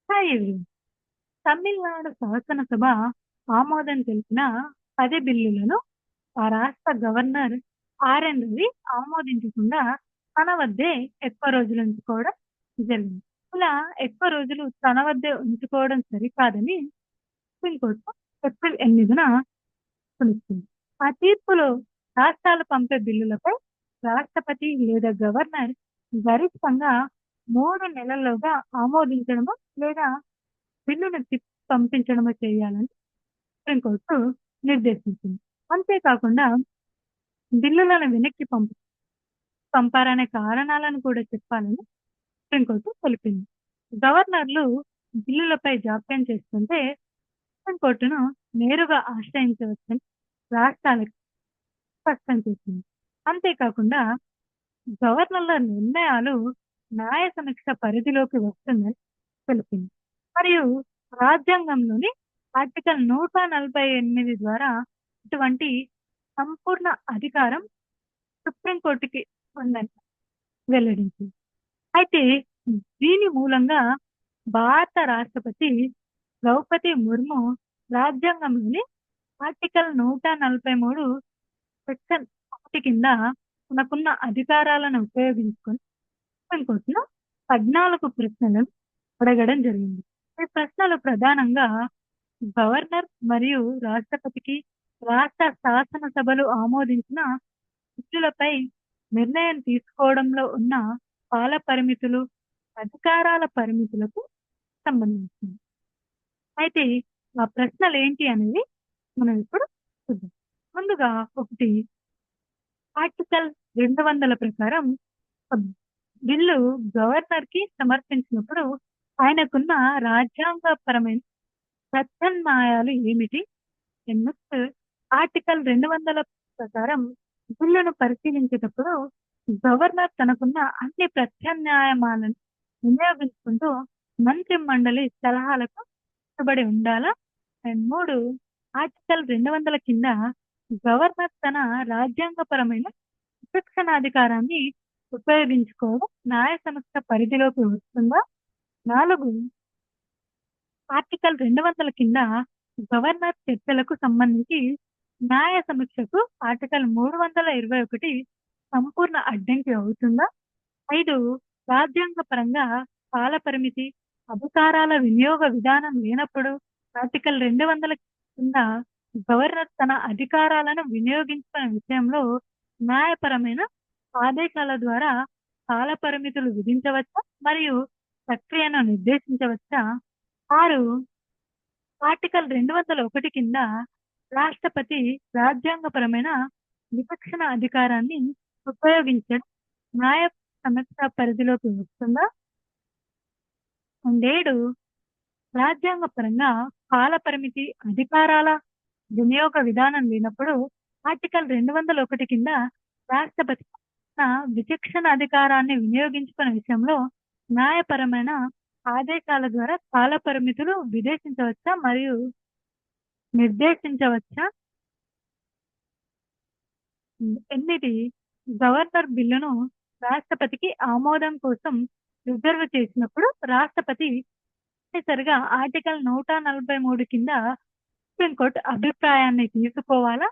Hi everyone. Tamil Nadu శాసనసభ ఆమోదం తెలిపిన 10 బిల్లులను ఆ రాష్ట్ర గవర్నర్ ఆర్ఎన్ రవి ఆమోదించకుండా తన వద్దే ఎక్కువ రోజులు ఉంచుకోవడం జరిగింది. ఇలా ఎక్కువ రోజులు తన వద్దే ఉంచుకోవడం సరికాదని సుప్రీంకోర్టు ఏప్రిల్ 8న కొనిచ్చింది. ఆ తీర్పులో రాష్ట్రాలు పంపే బిల్లులపై రాష్ట్రపతి లేదా గవర్నర్ గరిష్టంగా 3 నెలల్లోగా ఆమోదించడము లేదా బిల్లును తిప్పి పంపించడమో చేయాలని సుప్రీంకోర్టు నిర్దేశించింది. అంతేకాకుండా బిల్లులను వెనక్కి పంపారనే కారణాలను కూడా చెప్పాలని సుప్రీంకోర్టు తెలిపింది. గవర్నర్లు బిల్లులపై జాప్యం చేస్తుంటే సుప్రీంకోర్టును నేరుగా ఆశ్రయించవచ్చని రాష్ట్రాలకు స్పష్టం చేసింది. అంతేకాకుండా గవర్నర్ల నిర్ణయాలు న్యాయ సమీక్ష పరిధిలోకి వస్తుందని తెలిపింది. మరియు రాజ్యాంగంలోని ఆర్టికల్ 148 ద్వారా ఇటువంటి సంపూర్ణ అధికారం సుప్రీంకోర్టుకి ఉందని వెల్లడించింది. అయితే దీని మూలంగా భారత రాష్ట్రపతి ద్రౌపది ముర్ము రాజ్యాంగంలోని ఆర్టికల్ 143 సెక్షన్ 1 కింద తనకున్న అధికారాలను ఉపయోగించుకొని సుప్రీంకోర్టులో 14 ప్రశ్నలను అడగడం జరిగింది. ఈ ప్రశ్నలు ప్రధానంగా గవర్నర్ మరియు రాష్ట్రపతికి రాష్ట్ర శాసనసభలు ఆమోదించిన బిల్లులపై నిర్ణయం తీసుకోవడంలో ఉన్న కాల పరిమితులు, అధికారాల పరిమితులకు సంబంధించింది. అయితే ఆ ప్రశ్నలు ఏంటి అనేది మనం ఇప్పుడు చూద్దాం. ముందుగా ఒకటి, ఆర్టికల్ 200 ప్రకారం ఒక బిల్లు గవర్నర్ కి సమర్పించినప్పుడు ఆయనకున్న రాజ్యాంగపరమైన ప్రత్యామ్నాయాలు ఏమిటి? నెక్స్ట్, ఆర్టికల్ 200 ప్రకారం బిల్లును పరిశీలించేటప్పుడు గవర్నర్ తనకున్న అన్ని ప్రత్యామ్నాయాలను వినియోగించుకుంటూ మంత్రి మండలి సలహాలకు కట్టుబడి ఉండాలా? అండ్ 3, ఆర్టికల్ 200 కింద గవర్నర్ తన రాజ్యాంగపరమైన విచక్షణాధికారాన్ని ఉపయోగించుకోవడం న్యాయ సంస్థ పరిధిలోకి వస్తుందా? 4, ఆర్టికల్ 200 కింద గవర్నర్ చర్చలకు సంబంధించి న్యాయ సమీక్షకు ఆర్టికల్ 321 సంపూర్ణ అడ్డంకి అవుతుందా? 5, రాజ్యాంగ పరంగా కాల పరిమితి, అధికారాల వినియోగ విధానం లేనప్పుడు ఆర్టికల్ 200 కింద గవర్నర్ తన అధికారాలను వినియోగించుకునే విషయంలో న్యాయపరమైన ఆదేశాల ద్వారా కాల పరిమితులు విధించవచ్చా మరియు ప్రక్రియను నిర్దేశించవచ్చా? 6, ఆర్టికల్ 201 కింద రాష్ట్రపతి రాజ్యాంగపరమైన విచక్షణ అధికారాన్ని ఉపయోగించడం న్యాయ సమస్య పరిధిలోకి వస్తుందా? 7, రాజ్యాంగపరంగా కాల పరిమితి, అధికారాల వినియోగ విధానం లేనప్పుడు ఆర్టికల్ 201 కింద రాష్ట్రపతి తన విచక్షణ అధికారాన్ని వినియోగించుకునే విషయంలో న్యాయపరమైన ఆదేశాల ద్వారా కాల పరిమితులు విధించవచ్చా మరియు నిర్దేశించవచ్చా? 8, గవర్నర్ బిల్లును రాష్ట్రపతికి ఆమోదం కోసం రిజర్వ్ చేసినప్పుడు రాష్ట్రపతి తప్పనిసరిగా ఆర్టికల్ 143 కింద సుప్రీంకోర్టు అభిప్రాయాన్ని తీసుకోవాలా?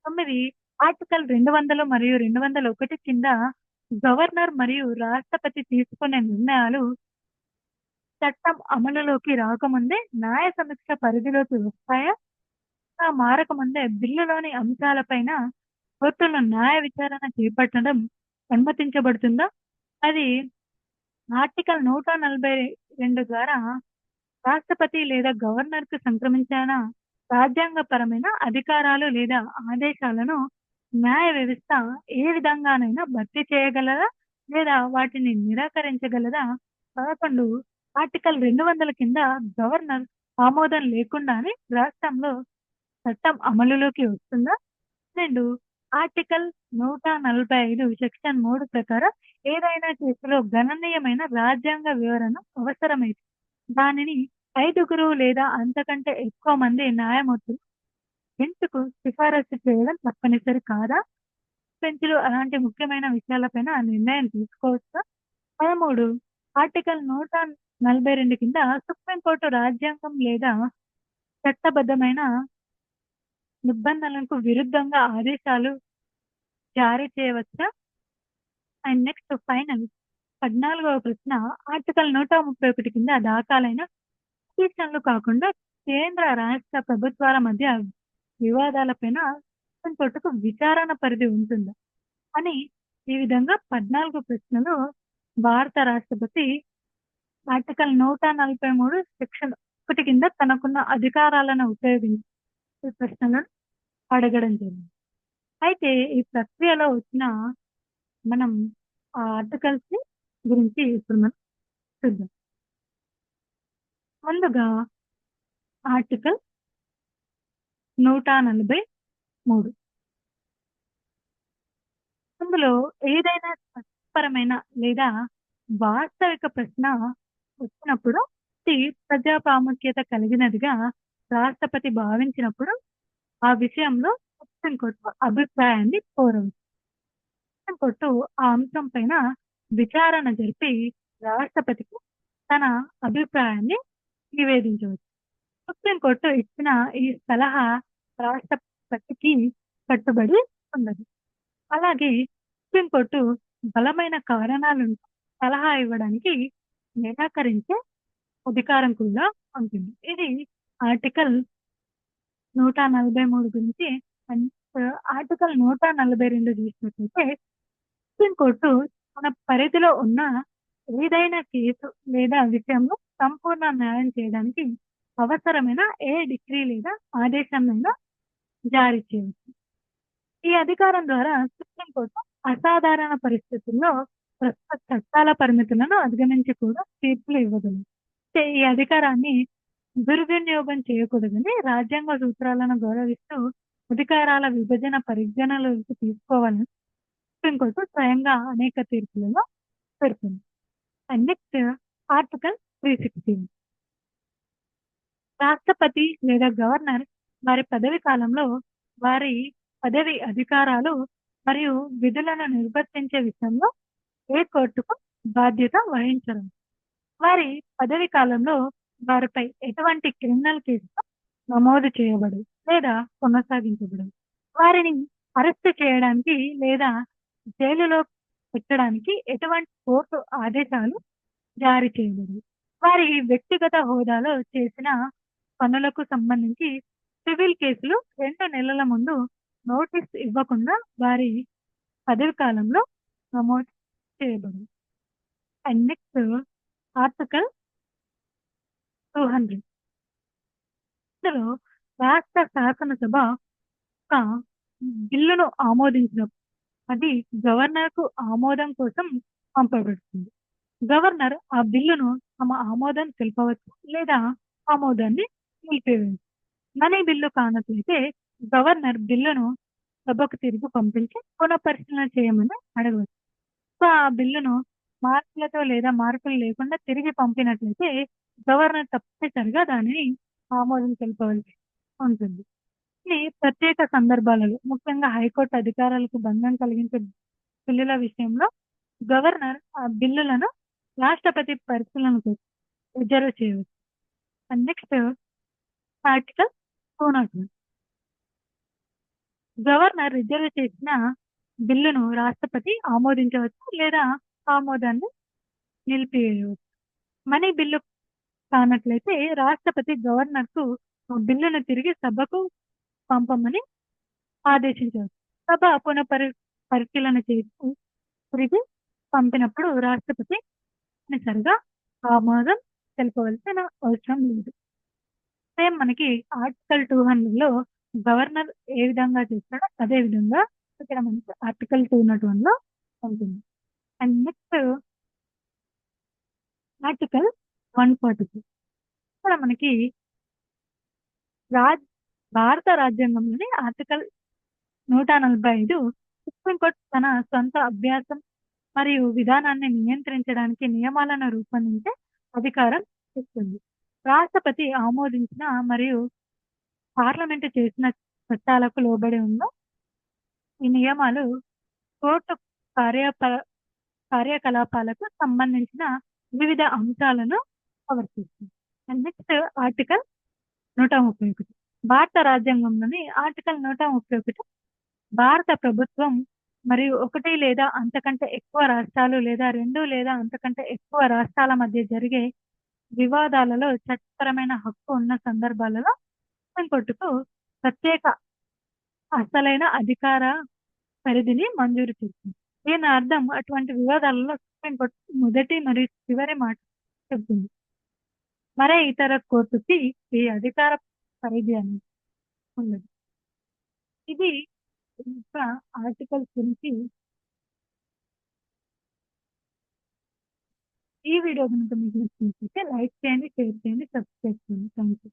9, ఆర్టికల్ 200 మరియు 201 కింద గవర్నర్ మరియు రాష్ట్రపతి తీసుకునే నిర్ణయాలు చట్టం అమలులోకి రాకముందే న్యాయ సమీక్ష పరిధిలోకి వస్తాయా? మారకముందే బిల్లులోని అంశాలపైన కోర్టులో న్యాయ విచారణ చేపట్టడం అనుమతించబడుతుందా? అది ఆర్టికల్ 142 ద్వారా రాష్ట్రపతి లేదా గవర్నర్కు సంక్రమించిన రాజ్యాంగపరమైన అధికారాలు లేదా ఆదేశాలను న్యాయ వ్యవస్థ ఏ విధంగానైనా భర్తీ చేయగలదా లేదా వాటిని నిరాకరించగలదా? 11, ఆర్టికల్ 200 కింద గవర్నర్ ఆమోదం లేకుండానే రాష్ట్రంలో చట్టం అమలులోకి వస్తుందా? 12, ఆర్టికల్ 145 సెక్షన్ 3 ప్రకారం ఏదైనా కేసులో గణనీయమైన రాజ్యాంగ వివరణ అవసరమైతే దానిని 5 లేదా అంతకంటే ఎక్కువ మంది న్యాయమూర్తులు బెంచ్కు సిఫారసు చేయడం తప్పనిసరి కాదా? బెంచ్లు అలాంటి ముఖ్యమైన విషయాలపైన నిర్ణయం తీసుకోవచ్చా? 13, ఆర్టికల్ 42 కింద సుప్రీంకోర్టు రాజ్యాంగం లేదా చట్టబద్ధమైన నిబంధనలకు విరుద్ధంగా ఆదేశాలు జారీ చేయవచ్చా? అండ్ నెక్స్ట్ ఫైనల్ 14వ ప్రశ్న ఆర్టికల్ 131 కింద దాఖలైన పిటిషన్లు కాకుండా కేంద్ర, రాష్ట్ర ప్రభుత్వాల మధ్య వివాదాలపైన సుప్రీంకోర్టుకు విచారణ పరిధి ఉంటుందా? అని ఈ విధంగా 14 ప్రశ్నలు భారత రాష్ట్రపతి ఆర్టికల్ 143 సెక్షన్ 1 కింద తనకున్న అధికారాలను ఉపయోగించి ఈ ప్రశ్నలను అడగడం జరిగింది. అయితే ఈ ప్రక్రియలో వచ్చిన మనం ఆ ఆర్టికల్స్ ని గురించి ఇప్పుడు మనం చూద్దాం. ముందుగా ఆర్టికల్ 143 అందులో ఏదైనా చట్టపరమైన లేదా వాస్తవిక ప్రశ్న వచ్చినప్పుడు ఇది ప్రజా ప్రాముఖ్యత కలిగినదిగా రాష్ట్రపతి భావించినప్పుడు ఆ విషయంలో సుప్రీంకోర్టు అభిప్రాయాన్ని కోరవచ్చు. సుప్రీంకోర్టు ఆ అంశం పైన విచారణ జరిపి రాష్ట్రపతికి తన అభిప్రాయాన్ని నివేదించవచ్చు. సుప్రీంకోర్టు ఇచ్చిన ఈ సలహా రాష్ట్రపతికి కట్టుబడి ఉన్నది. అలాగే సుప్రీంకోర్టు బలమైన కారణాలను సలహా ఇవ్వడానికి నిరాకరించే అధికారం కూడా ఉంటుంది. ఇది ఆర్టికల్ 143 గురించి. అండ్ ఆర్టికల్ 142 చూసినట్లయితే సుప్రీంకోర్టు తన పరిధిలో ఉన్న ఏదైనా కేసు లేదా విషయంలో సంపూర్ణ న్యాయం చేయడానికి అవసరమైన ఏ డిగ్రీ లేదా ఆదేశాన్నైనా జారీ చేయవచ్చు. ఈ అధికారం ద్వారా సుప్రీంకోర్టు అసాధారణ పరిస్థితుల్లో ప్రస్తుత చట్టాల పరిమితులను అధిగమించి కూడా తీర్పులు ఇవ్వగలదు. ఈ అధికారాన్ని దుర్వినియోగం చేయకూడదని రాజ్యాంగ సూత్రాలను గౌరవిస్తూ అధికారాల విభజన పరిగణలోకి తీసుకోవాలని సుప్రీంకోర్టు స్వయంగా అనేక తీర్పులలో పెడుతుంది. అండ్ నెక్స్ట్ ఆర్టికల్ 316 రాష్ట్రపతి లేదా గవర్నర్ వారి పదవి కాలంలో వారి పదవి అధికారాలు మరియు విధులను నిర్వర్తించే విషయంలో ఏ కోర్టుకు బాధ్యత వహించరు. వారి పదవి కాలంలో వారిపై ఎటువంటి క్రిమినల్ కేసు నమోదు చేయబడు లేదా కొనసాగించబడు. వారిని అరెస్టు చేయడానికి లేదా జైలులో పెట్టడానికి ఎటువంటి కోర్టు ఆదేశాలు జారీ చేయబడు. వారి వ్యక్తిగత హోదాలో చేసిన పనులకు సంబంధించి సివిల్ కేసులు 2 నెలల ముందు నోటీస్ ఇవ్వకుండా వారి పదవి కాలంలో నమోదు చేయబడు. అండ్ నెక్స్ట్ ఆర్టికల్ 200 ఇందులో రాష్ట్ర శాసనసభ ఒక బిల్లును ఆమోదించినప్పుడు అది గవర్నర్ కు ఆమోదం కోసం పంపబడుతుంది. గవర్నర్ ఆ బిల్లును తమ ఆమోదం తెలపవచ్చు లేదా ఆమోదాన్ని నిలిపివేయవచ్చు. మనీ బిల్లు కానట్లయితే గవర్నర్ బిల్లును సభకు తిరిగి పంపించి పునఃపరిశీలన చేయమని అడగవచ్చు. సో ఆ బిల్లును మార్పులతో లేదా మార్పులు లేకుండా తిరిగి పంపినట్లయితే గవర్నర్ తప్పనిసరిగా దానిని ఆమోదం తెలపవలసి ఉంటుంది. ఈ ప్రత్యేక సందర్భాలలో ముఖ్యంగా హైకోర్టు అధికారాలకు భంగం కలిగించే బిల్లుల విషయంలో గవర్నర్ ఆ బిల్లులను రాష్ట్రపతి పరిశీలనకు రిజర్వ్ చేయవచ్చు. And next article 201 governor reserve చేసిన బిల్లును రాష్ట్రపతి ఆమోదించవచ్చు లేదా ఆమోదాన్ని నిలిపివేయవచ్చు. మనీ బిల్లు కానట్లయితే రాష్ట్రపతి గవర్నర్ కు బిల్లును తిరిగి సభకు పంపమని ఆదేశించవచ్చు. సభ పరిశీలన చేసి తిరిగి పంపినప్పుడు రాష్ట్రపతి తప్పనిసరిగా ఆమోదం తెలపవలసిన అవసరం లేదు. సేమ్ మనకి ఆర్టికల్ 200లో గవర్నర్ ఏ విధంగా చేస్తాడో అదే విధంగా ఇక్కడ మనకి ఆర్టికల్ 201లో ఉంటుంది. అండ్ నెక్స్ట్ ఆర్టికల్ 142 ఇక్కడ మనకి భారత రాజ్యాంగంలోని ఆర్టికల్ 145 సుప్రీంకోర్టు తన సొంత అభ్యాసం మరియు విధానాన్ని నియంత్రించడానికి నియమాలను రూపొందించే అధికారం ఇస్తుంది. రాష్ట్రపతి ఆమోదించిన మరియు పార్లమెంటు చేసిన చట్టాలకు లోబడి ఉన్న ఈ నియమాలు కోర్టు కార్యకలాపాలకు సంబంధించిన వివిధ అంశాలను కవర్ చేస్తుంది. And next article 131. భారత రాజ్యాంగంలోని ఆర్టికల్ 131 భారత ప్రభుత్వం మరియు 1 లేదా అంతకంటే ఎక్కువ రాష్ట్రాలు లేదా 2 లేదా అంతకంటే ఎక్కువ రాష్ట్రాల మధ్య జరిగే వివాదాలలో చట్టపరమైన హక్కు ఉన్న సందర్భాలలో సుప్రీంకోర్టుకు ప్రత్యేక అసలైన అధికార పరిధిని మంజూరు చేస్తుంది. దీని అర్థం అటువంటి వివాదాలలో సుప్రీంకోర్టు మొదటి మరియు చివరి మాట చెబుతుంది. మరే ఇతర కోర్టుకి ఈ అధికార పరిధి అనేది ఉండదు. ఇది ఇంకా ఆర్టికల్స్ గురించి. ఈ వీడియో గనుక మీకు నచ్చినట్లయితే లైక్ చేయండి, షేర్ చేయండి, సబ్స్క్రైబ్ చేయండి. Thank you.